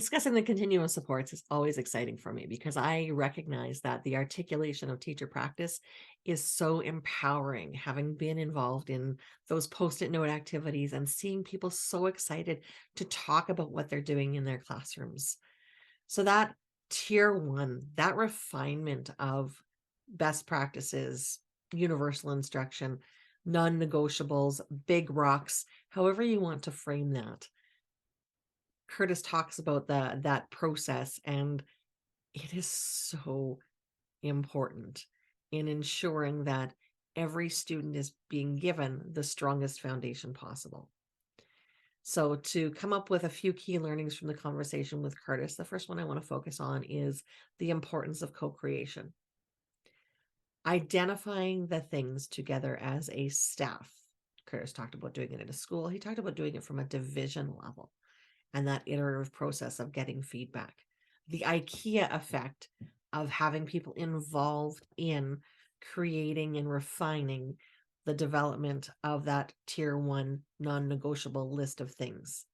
Discussing the continuum of supports is always exciting for me because I recognize that the articulation of teacher practice is so empowering, having been involved in those post-it note activities and seeing people so excited to talk about what they're doing in their classrooms. So that tier one, that refinement of best practices, universal instruction, non-negotiables, big rocks, however you want to frame that. Kurtis talks about that process, and it is so important in ensuring that every student is being given the strongest foundation possible. So to come up with a few key learnings from the conversation with Kurtis, the first one I want to focus on is the importance of co-creation. Identifying the things together as a staff. Kurtis talked about doing it at a school. He talked about doing it from a division level and that iterative process of getting feedback. The IKEA effect of having people involved in creating and refining the development of that tier one non-negotiable list of things,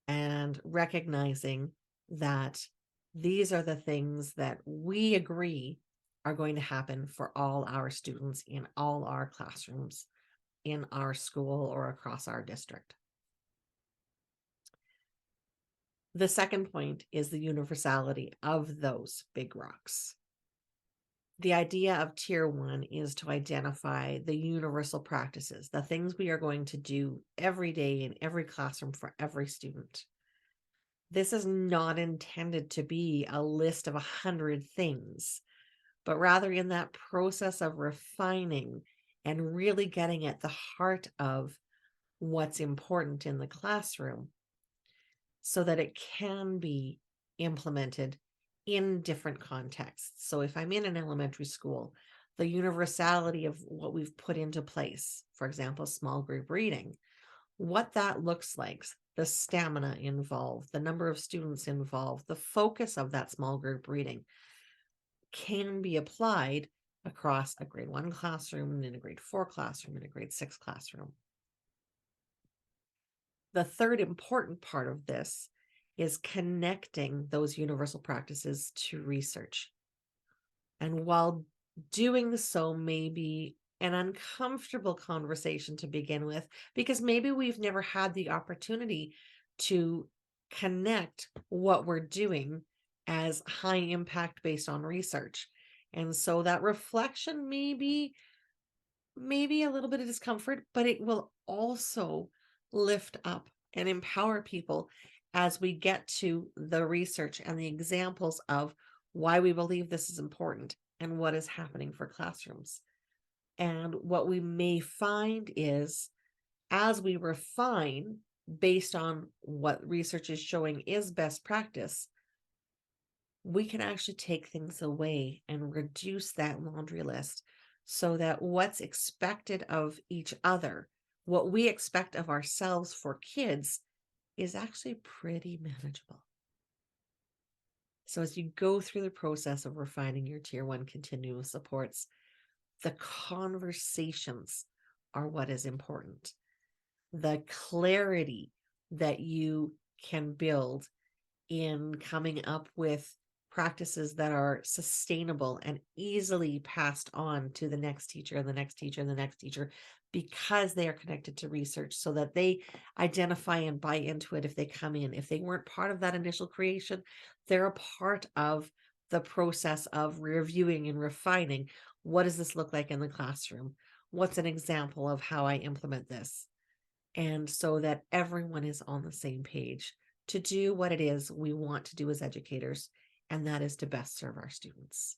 and recognizing that these are the things that we agree are going to happen for all our students in all our classrooms in our school or across our district. The second point is the universality of those big rocks. The idea of tier one is to identify the universal practices, the things we are going to do every day in every classroom for every student. This is not intended to be a list of 100 things, but rather in that process of refining and really getting at the heart of what's important in the classroom so that it can be implemented in different contexts. So if I'm in an elementary school, the universality of what we've put into place, for example, small group reading, what that looks like, the stamina involved, the number of students involved, the focus of that small group reading can be applied across a grade 1 classroom, in a grade 4 classroom, in a grade 6 classroom. The third important part of this is connecting those universal practices to research. And while doing so may be an uncomfortable conversation to begin with, because maybe we've never had the opportunity to connect what we're doing as high impact based on research. And so that reflection may be a little bit of discomfort, but it will also lift up and empower people as we get to the research and the examples of why we believe this is important and what is happening for classrooms. And what we may find is, as we refine based on what research is showing is best practice, we can actually take things away and reduce that laundry list so that what's expected of each other, what we expect of ourselves for kids, is actually pretty manageable. So as you go through the process of refining your tier one continuum of supports, the conversations are what is important. The clarity that you can build in coming up with practices that are sustainable and easily passed on to the next teacher and the next teacher and the next teacher, because they are connected to research, so that they identify and buy into it if they come in. If they weren't part of that initial creation, they're a part of the process of reviewing and refining. What does this look like in the classroom? What's an example of how I implement this? And so that everyone is on the same page to do what it is we want to do as educators, and that is to best serve our students.